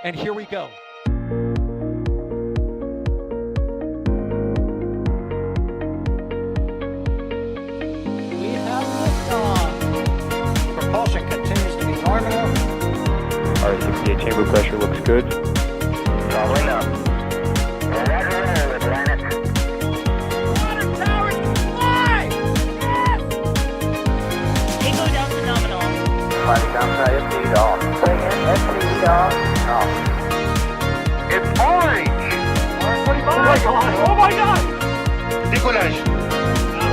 And here we go. We have liftoff. Propulsion continues to be nominal. R68 chamber pressure looks good. Rolling up. Roger, roll, Atlantis. Water towers fly! Yes! Tango down to nominal. Flight downside FD off. Bring in FD off. Off. It's orange! Orange 25! Oh my god! Oh my god! Decollage.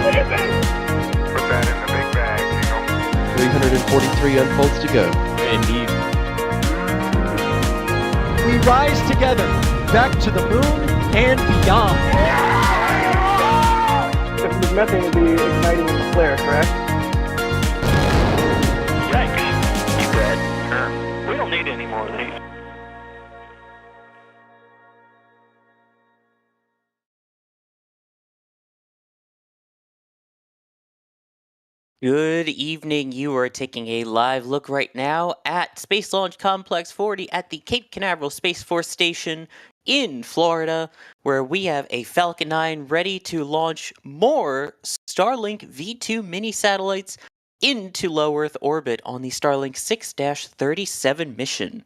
What is it? Put that in the big bag, Eagle. 343 unfolds to go. Indeed. We rise together, back to the moon and beyond. If the methane will be igniting in the flare, correct? Yikes. You good? We don't need any more of these. Good evening. You are taking a live look right now at Space Launch Complex 40 at the Cape Canaveral Space Force Station in Florida, where we have a Falcon 9 ready to launch more Starlink V2 mini satellites into low Earth orbit on the Starlink 6-37 mission.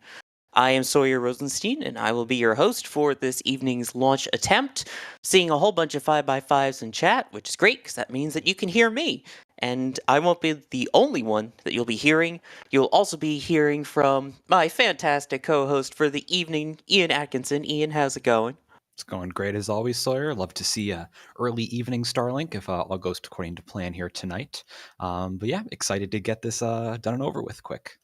I am Sawyer Rosenstein, and I will be your host for this evening's launch attempt. Seeing a whole bunch of 5x5s in chat, which is great, because that means that you can hear me. And I won't be the only one that you'll be hearing. You'll also be hearing from my fantastic co-host for the evening, Ian Atkinson. Ian, how's it going? It's going great as always, Sawyer. Love to see early evening Starlink if all goes according to plan here tonight. But yeah, excited to get this done and over with quick.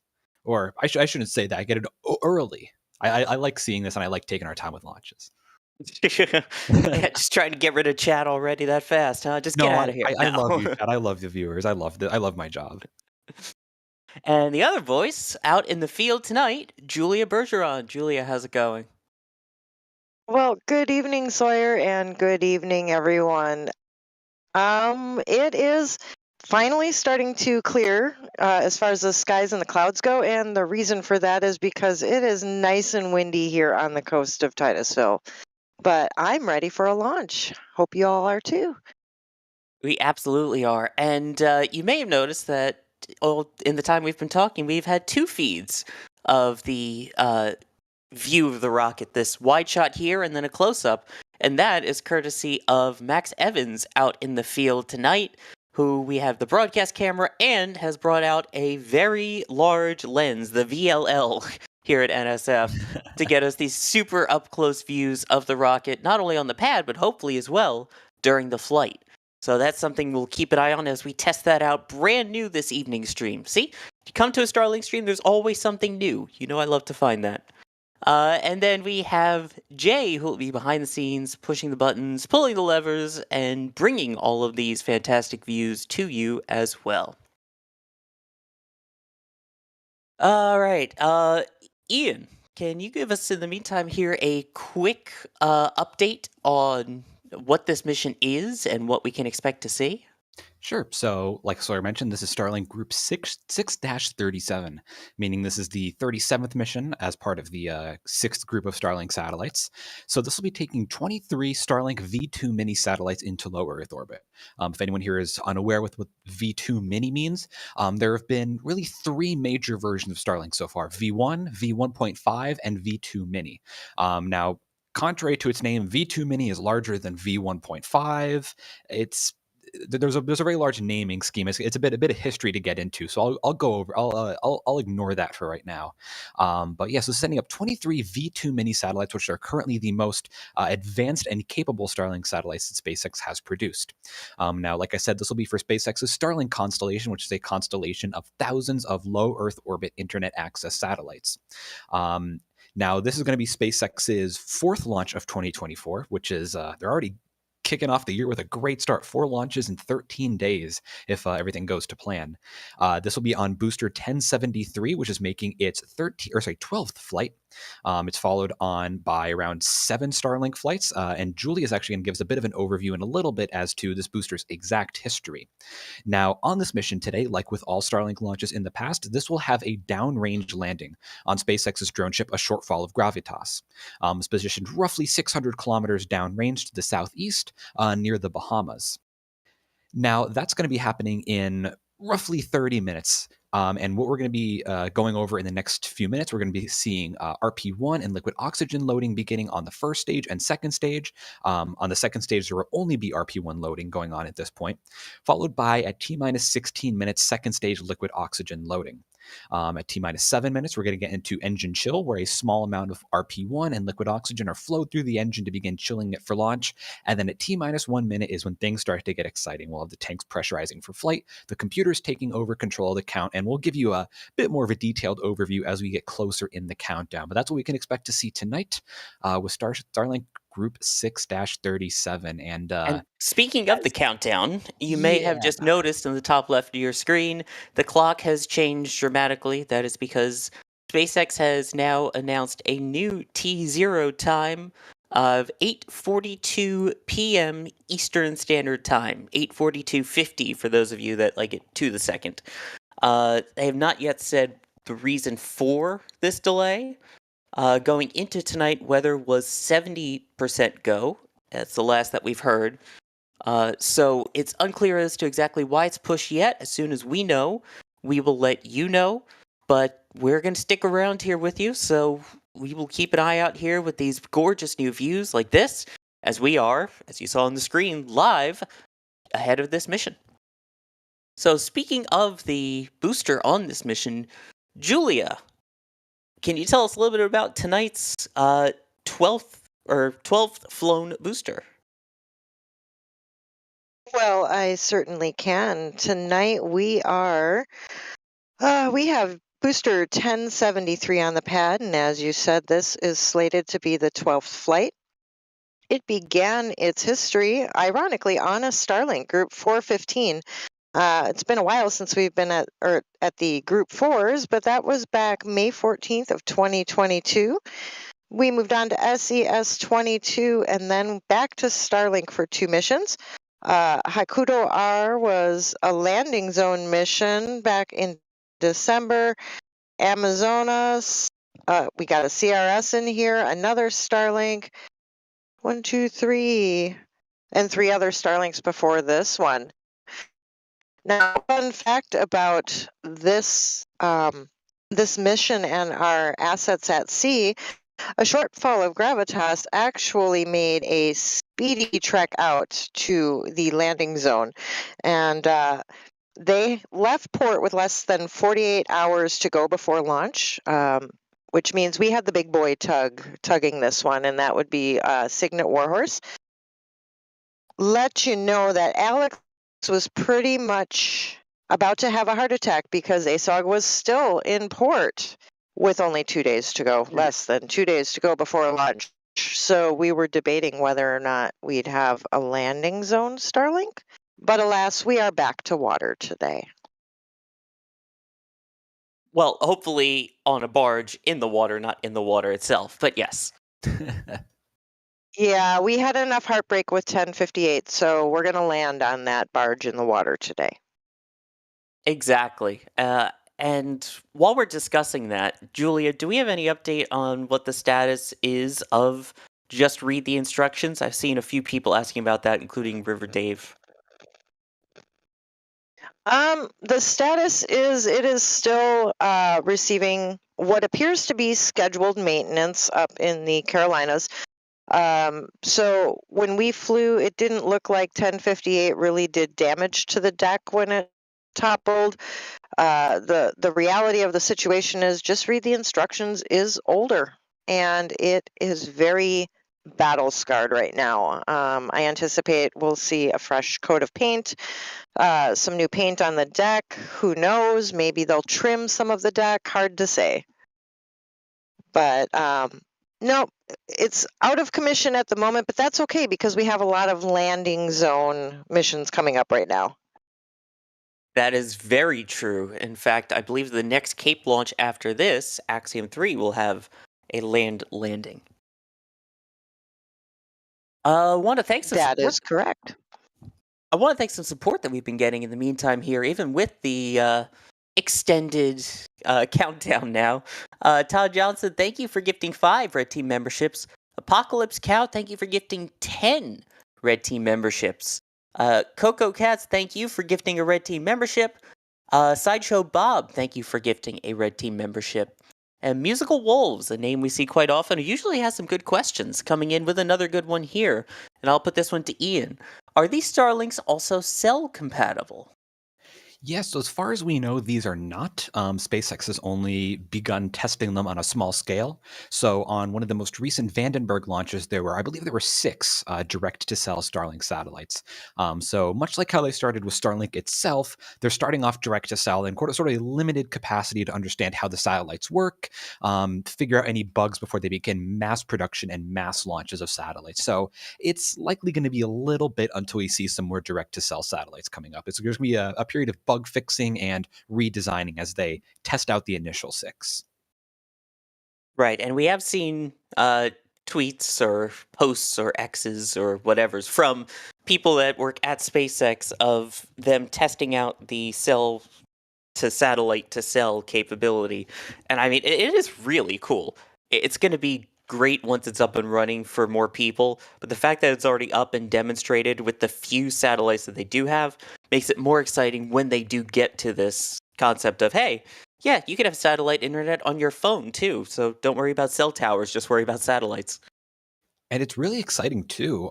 Or I shouldn't say that. I get it early. I like seeing this, and I like taking our time with launches. Yeah, just trying to get rid of chat already that fast, huh? Just get out of here. I now. love you, Chad. I love the viewers. I love my job. And the other voice out in the field tonight, Julia Bergeron. Julia, how's it going? Well, good evening, Sawyer, and good evening, everyone. It is finally starting to clear as far as the skies and the clouds go, and the reason for that is because it is nice and windy here on the coast of Titusville. But I'm ready for a launch. Hope you all are too. We absolutely are. And you may have noticed that in the time we've been talking, we've had two feeds of the view of the rocket, this wide shot here and then a close-up. And that is courtesy of Max Evans out in the field tonight, who we have the broadcast camera and has brought out a very large lens, the VLL, here at NSF, to get us these super up-close views of the rocket, not only on the pad, but hopefully as well during the flight. So that's something we'll keep an eye on as we test that out brand new this evening stream. See, you come to a Starlink stream, there's always something new. You know I love to find that. And then we have Jay, who will be behind the scenes, pushing the buttons, pulling the levers, and bringing all of these fantastic views to you as well. All right, Ian, can you give us, in the meantime here, a quick update on what this mission is and what we can expect to see? Sure. So, like Sawyer mentioned, this is Starlink Group 6-37, meaning this is the 37th mission as part of the 6th group of Starlink satellites. So this will be taking 23 Starlink V2 mini satellites into low Earth orbit. If anyone here is unaware with what V2 mini means, there have been really three major versions of Starlink so far: V1, V1.5, and V2 mini. Now, contrary to its name, V2 mini is larger than V1.5. There's a very large naming scheme. It's a bit of history to get into, so I'll go over. I'll ignore that for right now. But yeah, so sending up 23 V2 mini satellites, which are currently the most advanced and capable Starlink satellites that SpaceX has produced. Now, like I said, this will be for SpaceX's Starlink constellation, which is a constellation of thousands of low Earth orbit internet access satellites. Now, this is going to be SpaceX's fourth launch of 2024, which is they're already kicking off the year with a great start. 4 launches in 13 days if everything goes to plan. This will be on booster 1073, which is making its 12th flight. It's followed on by around 7 Starlink flights, and Julie is actually going to give us a bit of an overview in a little bit as to this booster's exact history. Now, on this mission today, like with all Starlink launches in the past, this will have a downrange landing on SpaceX's Droneship, a Shortfall of Gravitas. It's positioned roughly 600 kilometers downrange to the southeast near the Bahamas. Now, that's going to be happening in roughly 30 minutes. And what we're going to be going over in the next few minutes, we're going to be seeing RP1 and liquid oxygen loading beginning on the first stage and second stage. On the second stage, there will only be RP1 loading going on at this point, followed by at T-minus 16 minutes, second stage liquid oxygen loading. At T-minus 7 minutes, we're going to get into engine chill, where a small amount of RP1 and liquid oxygen are flowed through the engine to begin chilling it for launch. And then at T-minus 1 minute is when things start to get exciting. We'll have the tanks pressurizing for flight, the computers taking over control of the count, and we'll give you a bit more of a detailed overview as we get closer in the countdown. But that's what we can expect to see tonight with Starlink Group 6-37. And speaking of the countdown, you may have just noticed in the top left of your screen, the clock has changed dramatically. That is because SpaceX has now announced a new T0 time of 8:42 p.m. Eastern Standard Time, 8:42:50 for those of you that like it to the second. They have not yet said the reason for this delay. Going into tonight, weather was 70% go. That's the last that we've heard. So it's unclear as to exactly why it's pushed yet. As soon as we know, we will let you know. But we're going to stick around here with you, so we will keep an eye out here with these gorgeous new views like this, as we are, as you saw on the screen, live ahead of this mission. So speaking of the booster on this mission, Julia, can you tell us a little bit about tonight's 12th flown booster? Well, I certainly can. Tonight we have booster 1073 on the pad, and as you said, this is slated to be the 12th flight. It began its history, ironically, on a Starlink Group 415. It's been a while since we've been at the Group 4s, but that was back May 14th of 2022. We moved on to SES-22 and then back to Starlink for 2 missions. Hakuto R was a landing zone mission back in December. Amazonas, we got a CRS in here, another Starlink, 1, 2, 3, and 3 other Starlinks before this one. Now, fun fact about this mission and our assets at sea, a Shortfall of Gravitas actually made a speedy trek out to the landing zone, and they left port with less than 48 hours to go before launch, which means we had the big boy tugging this one, and that would be Signet Warhorse. Let you know that Alex was pretty much about to have a heart attack because ASOG was still in port with only 2 days to go, less than 2 days to go before launch. So we were debating whether or not we'd have a landing zone Starlink, but alas, we are back to water today. Well, hopefully on a barge in the water, not in the water itself, but yes. Yeah, we had enough heartbreak with 1058, so we're going to land on that barge in the water today. Exactly. And while we're discussing that, Julia, do we have any update on what the status is of just read the instructions? I've seen a few people asking about that, including River Dave. The status is it is still receiving what appears to be scheduled maintenance up in the Carolinas. So when we flew, it didn't look like 1058 really did damage to the deck when it toppled. The reality of the situation is just read the instructions is older, and it is very battle scarred right now. I anticipate we'll see a fresh coat of paint, some new paint on the deck. Who knows? Maybe they'll trim some of the deck. Hard to say. But Nope, it's out of commission at the moment, but that's okay because we have a lot of landing zone missions coming up right now. That is very true. In fact, I believe the next Cape launch after this, Axiom 3, will have a land landing. Want to thank some That support. is correct. I want to thank some support that we've been getting in the meantime here, even with the extended countdown now. Todd Johnson, thank you for gifting 5 Red Team memberships. Apocalypse Cow, thank you for gifting 10 Red Team memberships. Coco Cats, thank you for gifting a Red Team membership. Sideshow Bob, thank you for gifting a Red Team membership. And Musical Wolves, a name we see quite often, who usually has some good questions, coming in with another good one here. And I'll put this one to Ian. Are these Starlinks also cell compatible? Yes, so as far as we know, these are not. SpaceX has only begun testing them on a small scale. So on one of the most recent Vandenberg launches, I believe there were 6 direct-to-cell Starlink satellites. So much like how they started with Starlink itself, they're starting off direct-to-cell and sort of a limited capacity to understand how the satellites work, figure out any bugs before they begin mass production and mass launches of satellites. So it's likely going to be a little bit until we see some more direct-to-cell satellites coming up. There's going to be a period of bug fixing and redesigning as they test out the initial 6. Right, and we have seen tweets or posts or X's or whatever's from people that work at SpaceX of them testing out the cell to satellite to cell capability. And I mean, it is really cool. It's going to be great once it's up and running for more people, but the fact that it's already up and demonstrated with the few satellites that they do have makes it more exciting when they do get to this concept of, hey, yeah, you can have satellite internet on your phone too, so don't worry about cell towers, just worry about satellites. And it's really exciting too,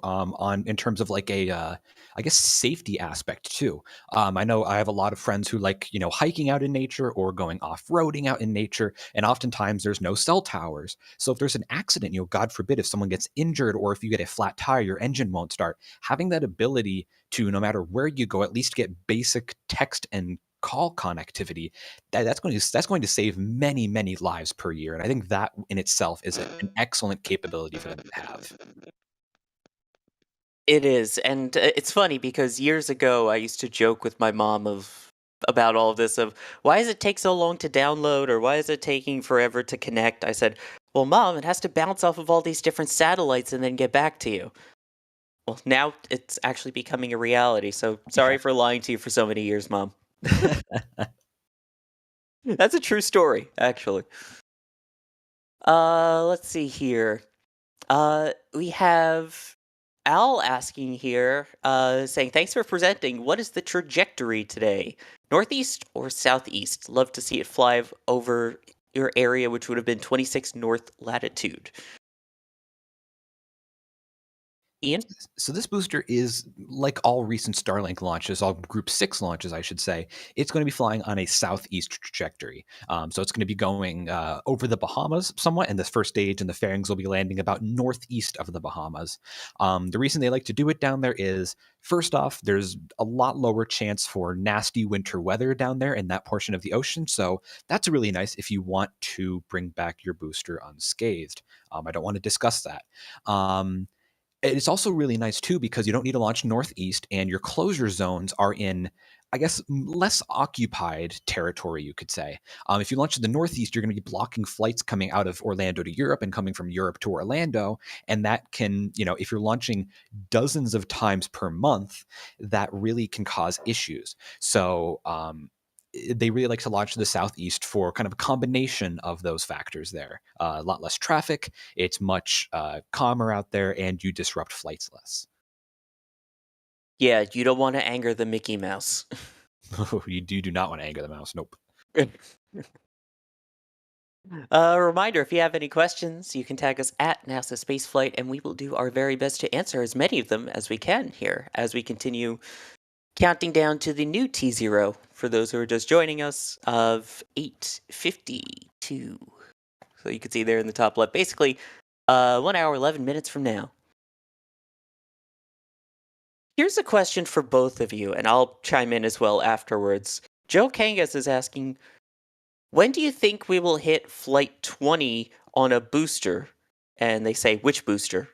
in terms of like I guess safety aspect too. I know I have a lot of friends who like hiking out in nature or going off-roading out in nature, and oftentimes there's no cell towers. So if there's an accident, God forbid, if someone gets injured or if you get a flat tire, your engine won't start. Having that ability to, no matter where you go, at least get basic text and call connectivity, that's going to save many lives per year, and I think that in itself is an excellent capability for them to have. It is, and it's funny because years ago I used to joke with my mom about all of this of why does it take so long to download or why is it taking forever to connect? I said, "Well, Mom, it has to bounce off of all these different satellites and then get back to you." Well, now it's actually becoming a reality. So sorry for lying to you for so many years, Mom. That's a true story, actually. Let's see here. We have Al asking here, saying, thanks for presenting. What is the trajectory today? Northeast or southeast? Love to see it fly over your area, which would have been 26 north latitude. Ian? So this booster is like all recent Starlink launches, all Group 6 launches, I should say. It's going to be flying on a southeast trajectory. So it's going to be going over the Bahamas somewhat, and this first stage and the fairings will be landing about northeast of the Bahamas. The reason they like to do it down there is, first off, there's a lot lower chance for nasty winter weather down there in that portion of the ocean. So that's really nice if you want to bring back your booster unscathed. I don't want to discuss that. It's also really nice too because you don't need to launch northeast, and your closure zones are in, I guess, less occupied territory, you could say. If you launch to the northeast, you're going to be blocking flights coming out of Orlando to Europe and coming from Europe to Orlando, and that can, if you're launching dozens of times per month, that really can cause issues. So they really like to launch to the southeast for kind of a combination of those factors there. A lot less traffic, it's much calmer out there, and you disrupt flights less. Yeah, you don't want to anger the Mickey Mouse. You do not want to anger the mouse. Nope. A reminder, if you have any questions, you can tag us at NASA Spaceflight, and we will do our very best to answer as many of them as we can here as we continue counting down to the new T0 for those who are just joining us of 8:52. So you can see there in the top left, basically 1 hour, 11 minutes from now. Here's a question for both of you, and I'll chime in as well afterwards. Joe Kangas is asking, when do you think we will hit Flight 20 on a booster? and they say which booster,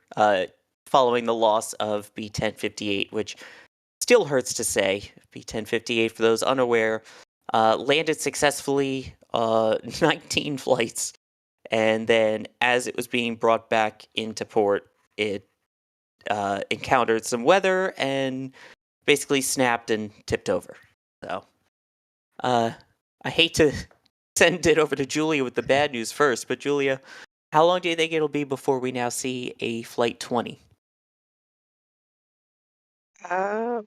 following the loss of B-1058, which still hurts to say. B-1058, for those unaware, landed successfully 19 flights, and then as it was being brought back into port, it encountered some weather and basically snapped and tipped over. So, I hate to send it over to Julia with the bad news first, but Julia, how long do you think it'll be before we now see a Flight 20?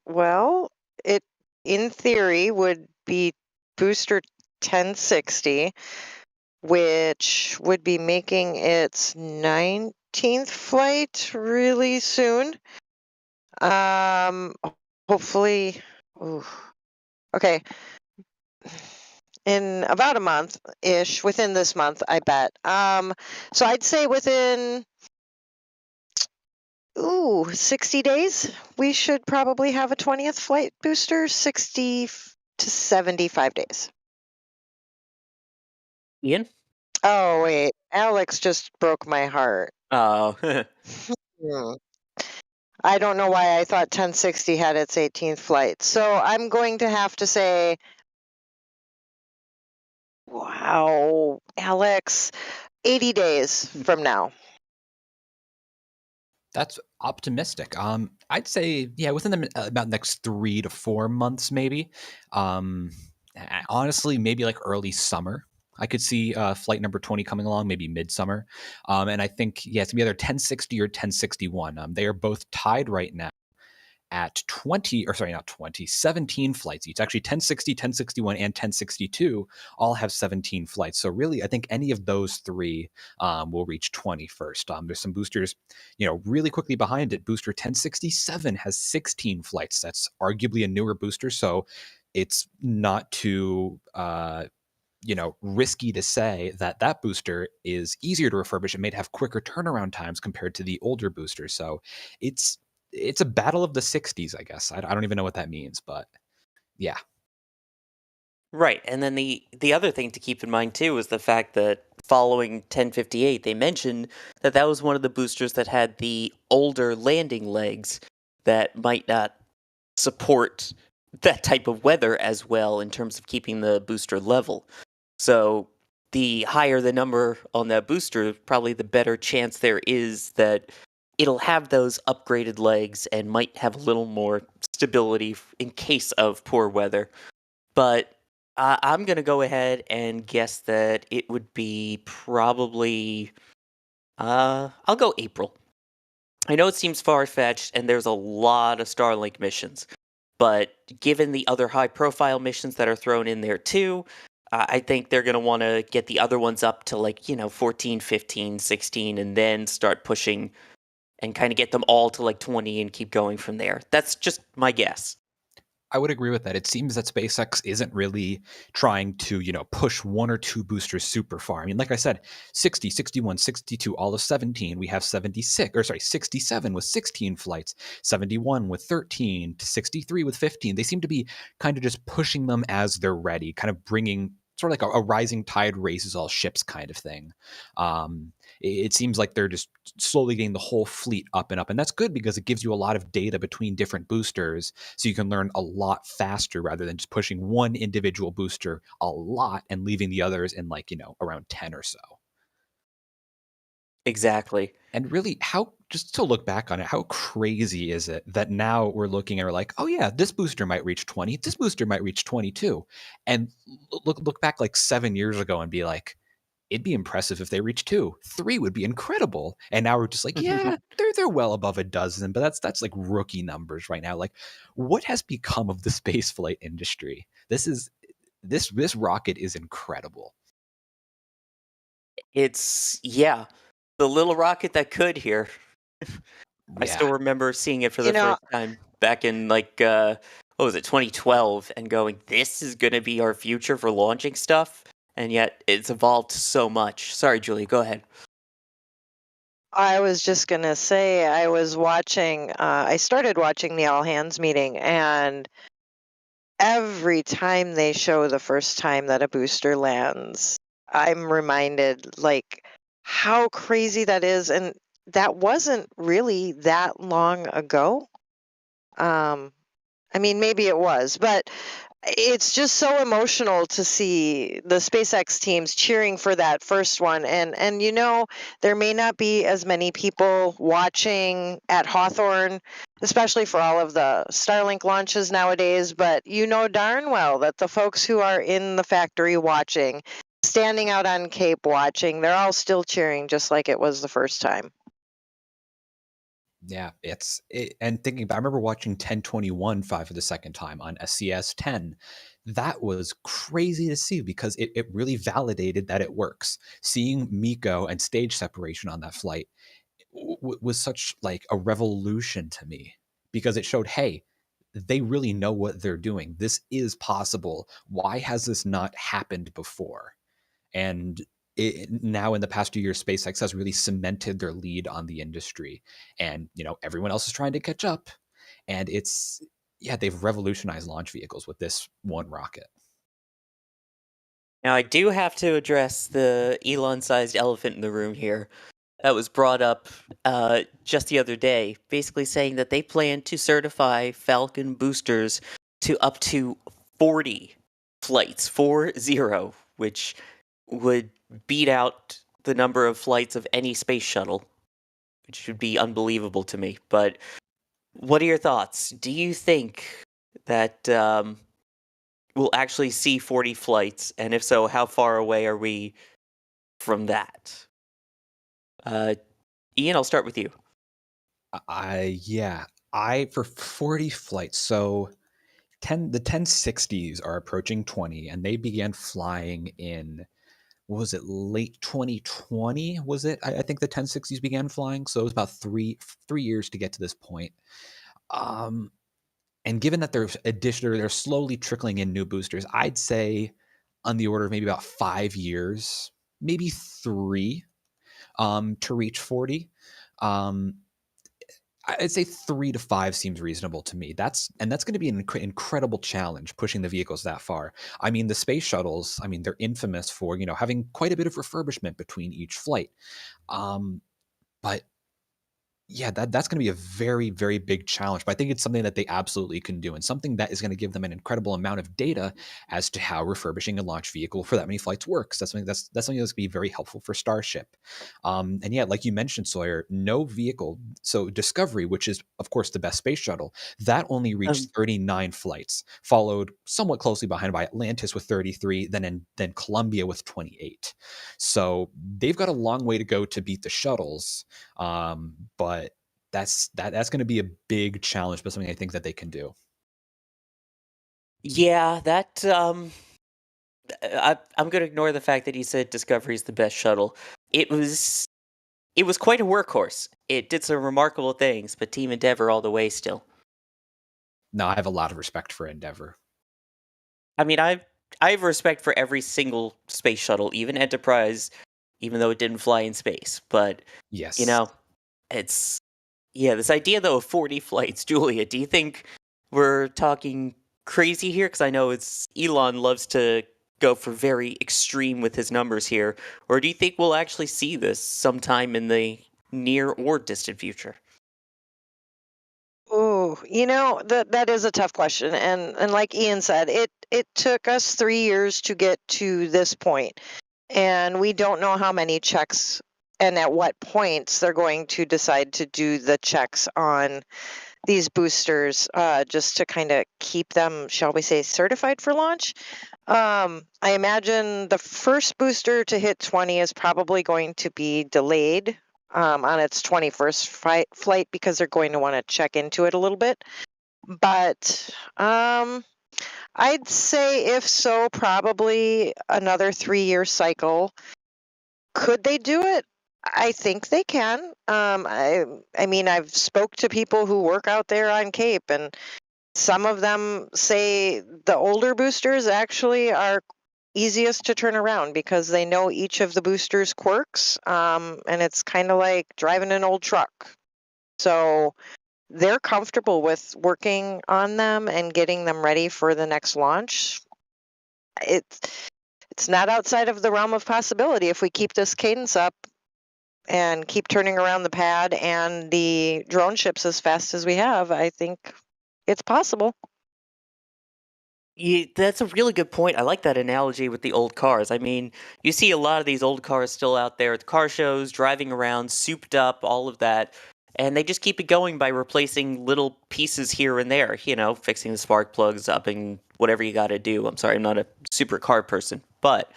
Well, it in theory would be booster 1060, which would be making its 19th flight really soon. Hopefully, okay, in about a month-ish, within this month, I bet. So I'd say within 60 days, we should probably have a 20th flight booster, 60 to 75 days. Ian? Oh, wait. Alex just broke my heart. Oh, Hmm. I don't know why I thought 1060 had its 18th flight. So I'm going to have to say, wow, Alex, 80 days from now. That's optimistic. I'd say, yeah, within the about next 3 to 4 months, maybe. Honestly, maybe like early summer. I could see flight number 20 coming along, maybe midsummer. And I think, yeah, it's gonna be either 1060 or 1061. They are both tied right now at 17 flights each. Actually, 1060, 1061, and 1062 all have 17 flights. So really, I think any of those three will reach 20 first. There's some boosters, really quickly behind it. Booster 1067 has 16 flights. That's arguably a newer booster, so it's not too risky to say that that booster is easier to refurbish. It may have quicker turnaround times compared to the older boosters. So it's a battle of the 60s, I guess. I don't even know what that means, but yeah. right. And then the other thing to keep in mind too is the fact that following 1058, they mentioned that that was one of the boosters that had the older landing legs that might not support that type of weather as well in terms of keeping the booster level. So the higher the number on that booster, probably the better chance there is that it'll have those upgraded legs and might have a little more stability in case of poor weather. But I'm going to go ahead and guess that it would be probably, I'll go April. I know it seems far-fetched and there's a lot of Starlink missions, but given the other high-profile missions that are thrown in there too, I think they're going to want to get the other ones up to 14, 15, 16, and then start pushing and kind of get them all to 20 and keep going from there. That's just my guess. I would agree with that. It seems that SpaceX isn't really trying to, push one or two boosters super far. I mean, like I said, 60, 61, 62, all of 17. We have 67 with 16 flights, 71 with 13, to 63 with 15. They seem to be kind of just pushing them as they're ready, kind of bringing sort of like a rising tide raises all ships kind of thing. It seems like they're just slowly getting the whole fleet up and up. And that's good because it gives you a lot of data between different boosters so you can learn a lot faster rather than just pushing one individual booster a lot and leaving the others in around 10 or so. Exactly. And really, just to look back on it, how crazy is it that now we're looking and we're like, oh yeah, this booster might reach 20, this booster might reach 22. And look back 7 years ago and be like, it'd be impressive if they reach 2. 3 would be incredible. And now we're just like, yeah, they're well above a dozen, but that's like rookie numbers right now. Like, what has become of the spaceflight industry? This rocket is incredible. It's the little rocket that could here. I still remember seeing it for the first time back in what was it, 2012, and going, this is going to be our future for launching stuff. And yet it's evolved so much. Sorry, Julia, go ahead. I was just going to say, I started watching the all hands meeting, and every time they show the first time that a booster lands, I'm reminded how crazy that is. And that wasn't really that long ago. I mean, maybe it was, but it's just so emotional to see the SpaceX teams cheering for that first one. And there may not be as many people watching at Hawthorne, especially for all of the Starlink launches nowadays, but you know darn well that the folks who are in the factory watching, standing out on Cape watching, they're all still cheering just like it was the first time. Yeah, and thinking about, I remember watching 1021 5 for the second time on SCS 10. That was crazy to see because it really validated that it works. Seeing MECO and stage separation on that flight was such like a revolution to me because it showed, hey, they really know what they're doing. This is possible. Why has this not happened before? And now in the past 2 years, SpaceX has really cemented their lead on the industry, and everyone else is trying to catch up. And they've revolutionized launch vehicles with this one rocket. Now, I do have to address the Elon-sized elephant in the room here that was brought up just the other day, basically saying that they plan to certify Falcon boosters to up to 40 flights, 40, which would beat out the number of flights of any space shuttle, which would be unbelievable to me. But what are your thoughts? Do you think that we'll actually see 40 flights? And if so, how far away are we from that? Ian, I'll start with you. For 40 flights. So the 1060s are approaching 20, and they began flying in, what was it, late 2020? Was it? I think the 1060s began flying, so it was about three years to get to this point. And given that they're slowly trickling in new boosters, I'd say on the order of maybe about 5 years, maybe 3, to reach 40. I'd say 3 to 5 seems reasonable to me. That's going to be an incredible challenge pushing the vehicles that far. I mean, the space shuttles, they're infamous for, having quite a bit of refurbishment between each flight. But yeah, that's going to be a very, very big challenge. But I think it's something that they absolutely can do, and something that is going to give them an incredible amount of data as to how refurbishing a launch vehicle for that many flights works. That's something that's going to be very helpful for Starship. And yeah, like you mentioned, Sawyer, no vehicle. So Discovery, which is of course the best space shuttle, that only reached 39 flights, followed somewhat closely behind by Atlantis with 33, then Columbia with 28. So they've got a long way to go to beat the shuttles. But that's going to be a big challenge, but something I think that they can do. Yeah, that I'm going to ignore the fact that he said Discovery is the best shuttle. It was quite a workhorse. It did some remarkable things, but Team Endeavor all the way still. No, I have a lot of respect for Endeavor. I mean, I have respect for every single space shuttle, even Enterprise, even though it didn't fly in space. But yes, it's this idea though of 40 flights. Julia, do you think we're talking crazy here? Because I know Elon loves to go for very extreme with his numbers here. Or do you think we'll actually see this sometime in the near or distant future? Oh, that is a tough question. And like Ian said, it took us 3 years to get to this point. And we don't know how many checks and at what points they're going to decide to do the checks on these boosters, just to kind of keep them, shall we say, certified for launch. I imagine the first booster to hit 20 is probably going to be delayed on its 21st flight because they're going to want to check into it a little bit. But I'd say if so, probably another 3-year cycle. Could they do it? I think they can. I mean, I've spoke to people who work out there on Cape, and some of them say the older boosters actually are easiest to turn around because they know each of the boosters' quirks, and it's kind of like driving an old truck. So they're comfortable with working on them and getting them ready for the next launch. It's not outside of the realm of possibility if we keep this cadence up. and keep turning around the pad and the drone ships as fast as we have, I think it's possible. That's a really good point. I like that analogy with the old cars. I mean, you see a lot of these old cars still out there at the car shows, driving around, souped up, all of that. And they just keep it going by replacing little pieces here and there, fixing the spark plugs, upping whatever you got to do. I'm sorry, I'm not a super car person. But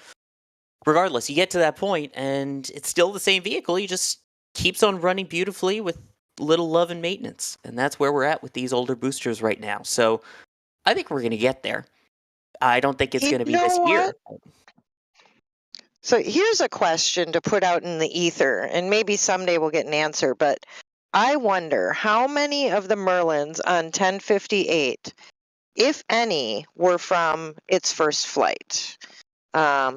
regardless, you get to that point and it's still the same vehicle. You just keeps on running beautifully with little love and maintenance. And that's where we're at with these older boosters right now. So I think we're going to get there. I don't think it's You going to be know this year. what? So here's a question to put out in the ether, and maybe someday we'll get an answer, but I wonder how many of the Merlins on 1058, if any, were from its first flight.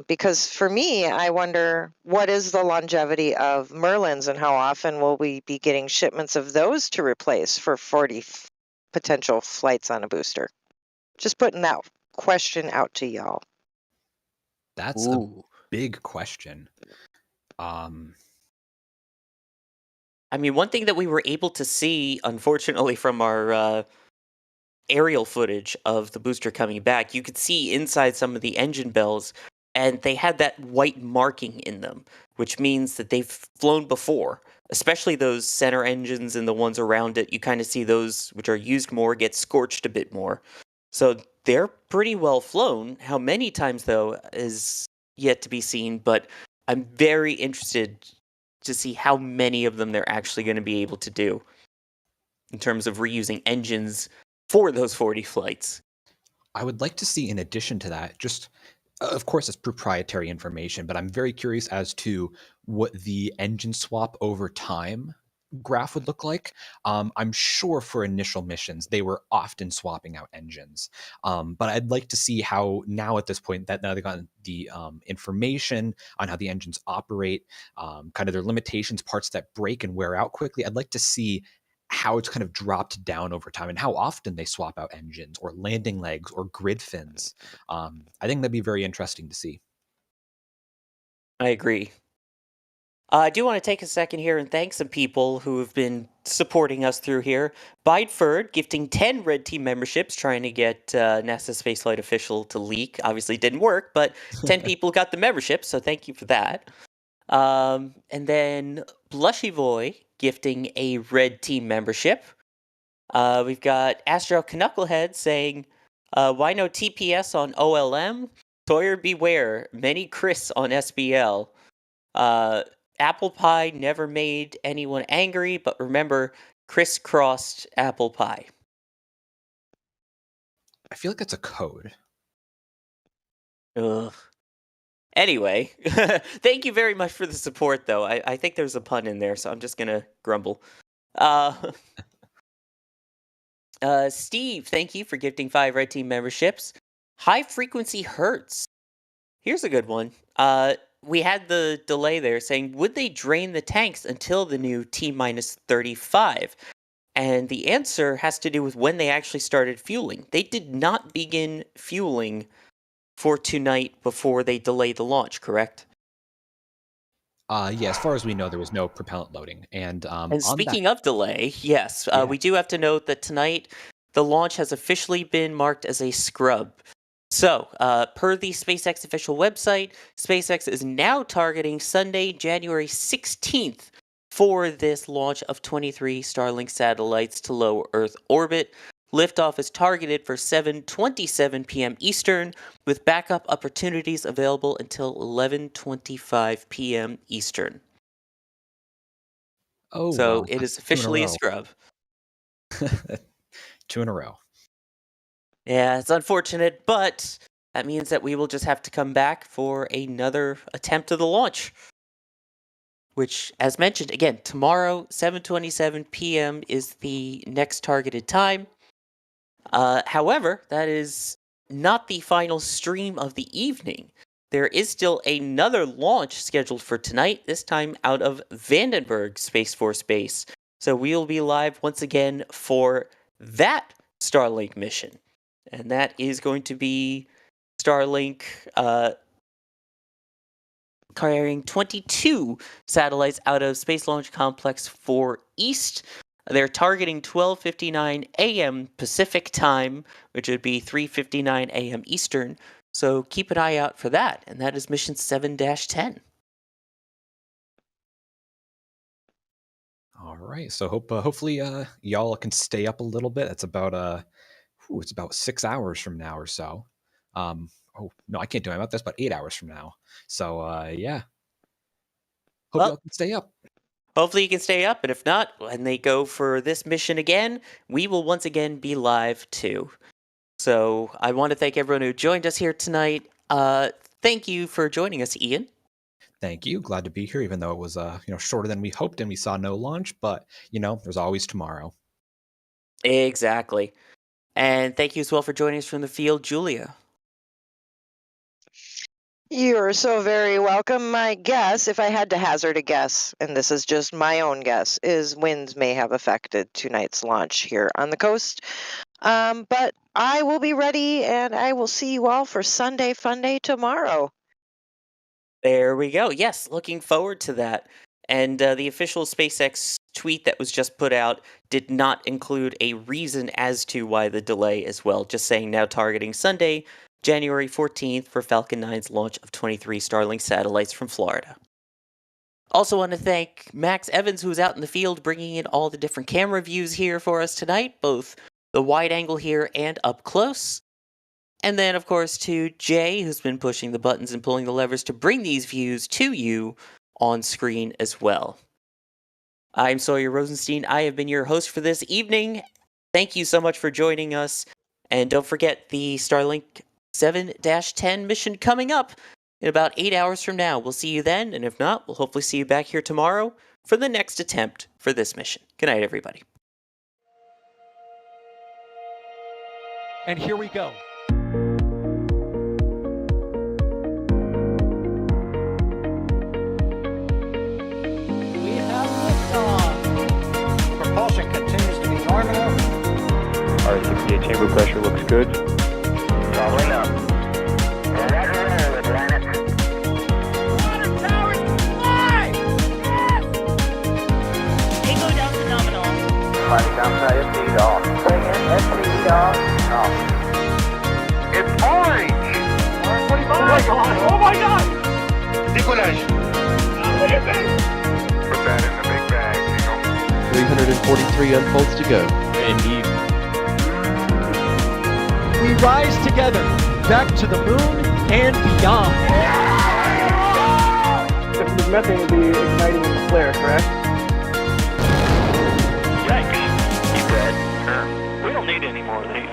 Because for me, I wonder what is the longevity of Merlins and how often will we be getting shipments of those to replace for 40 potential flights on a booster? Just putting that question out to y'all. That's a big question. I mean, one thing that we were able to see, unfortunately, from our aerial footage of the booster coming back, you could see inside some of the engine bells, and they had that white marking in them, which means that they've flown before. Especially those center engines and the ones around it, you kind of see those which are used more get scorched a bit more. So they're pretty well flown. How many times, though, is yet to be seen, but I'm very interested to see how many of them they're actually going to be able to do in terms of reusing engines for those 40 flights. I would like to see, in addition to that, just, of course, it's proprietary information, but I'm very curious as to what the engine swap over time graph would look like. I'm sure for initial missions, they were often swapping out engines. But I'd like to see how now at this point that now they've gotten the information on how the engines operate, kind of their limitations, parts that break and wear out quickly. I'd like to see how it's kind of dropped down over time and how often they swap out engines or landing legs or grid fins. I think that'd be very interesting to see. I agree. I do want to take a second here and thank some people who have been supporting us through here. Bideford gifting 10 Red Team memberships, trying to get NASA Spaceflight Official to leak. Obviously, it didn't work, but 10 people got the membership, so thank you for that. And then Blushy Boy gifting a Red Team membership. We've got Astro Knucklehead saying, why no TPS on OLM? Sawyer beware, many Chris on SBL. Apple pie never made anyone angry, but remember, crisscrossed apple pie. I feel like it's a code. Ugh. Anyway, thank you very much for the support, though. I think there's a pun in there, so I'm just gonna grumble. Steve, thank you for gifting 5 Red Team memberships. High Frequency Hertz. Here's a good one. We had the delay there saying, would they drain the tanks until the new T-35? And the answer has to do with when they actually started fueling. They did not begin fueling for tonight before they delayed the launch, correct? Yeah, as far as we know, there was no propellant loading. And Speaking of delay, yes, Yeah. we do have to note that tonight the launch has officially been marked as a scrub. So, per the SpaceX official website, SpaceX is now targeting Sunday, January 16th for this launch of 23 Starlink satellites to low Earth orbit. Liftoff is targeted for 7:27 p.m. Eastern, with backup opportunities available until 11:25 p.m. Eastern. Oh, So well, it that's is 2 in a officially a row. scrub. 2 in a row. Yeah, it's unfortunate, but that means that we will just have to come back for another attempt of the launch. Which, as mentioned, again, tomorrow, 7:27 p.m. is the next targeted time. However, that is not the final stream of the evening. There is still another launch scheduled for tonight, this time out of Vandenberg Space Force Base. So we'll be live once again for that Starlink mission. And that is going to be Starlink carrying 22 satellites out of Space Launch Complex 4 East. They're targeting 12:59 a.m. Pacific time, which would be 3:59 a.m. Eastern. So keep an eye out for that, and that is mission 7-10. All right. So hopefully y'all can stay up a little bit. It's about it's about 6 hours from now or so. Oh no, I can't do anything about this. About 8 hours from now. So yeah. Hope y'all can stay up. Hopefully you can stay up, and if not, when they go for this mission again, we will once again be live too. So I want to thank everyone who joined us here tonight. Thank you for joining us, Ian. Thank you. Glad to be here, even though it was shorter than we hoped and we saw no launch. But there's always tomorrow. Exactly. And thank you as well for joining us from the field, Julia. You're so very welcome. My guess, if I had to hazard a guess, and this is just my own guess, is winds may have affected tonight's launch here on the coast. But I will be ready, and I will see you all for Sunday Fun Day tomorrow. There we go. Yes, looking forward to that. And the official SpaceX tweet that was just put out did not include a reason as to why the delay as well, just saying now targeting Sunday, January 14th for Falcon 9's launch of 23 Starlink satellites from Florida. Also want to thank Max Evans, who's out in the field bringing in all the different camera views here for us tonight, both the wide angle here and up close. And then, of course, to Jay, who's been pushing the buttons and pulling the levers to bring these views to you on screen as well. I'm Sawyer Rosenstein. I have been your host for this evening. Thank you so much for joining us. And don't forget the Starlink 7-10 mission coming up in about 8 hours from now. We'll see you then, and if not, we'll hopefully see you back here tomorrow for the next attempt for this mission. Good night, everybody. And here we go. We have liftoff. Propulsion continues to be nominal. R68 chamber pressure looks good. Following up. Roger, roger, planet. Water towers fly! Yes! Echo down to nominal. Flight downside FD off. Bring in FD off. Off. It's orange! 145! Oh my god! Décollage. Put that in the big bag, 343 unfolds to go. Indeed. We rise together, back to the moon and beyond. The methane will be igniting in the flare, correct? Yikes. You dead? Sure. We don't need any more of these.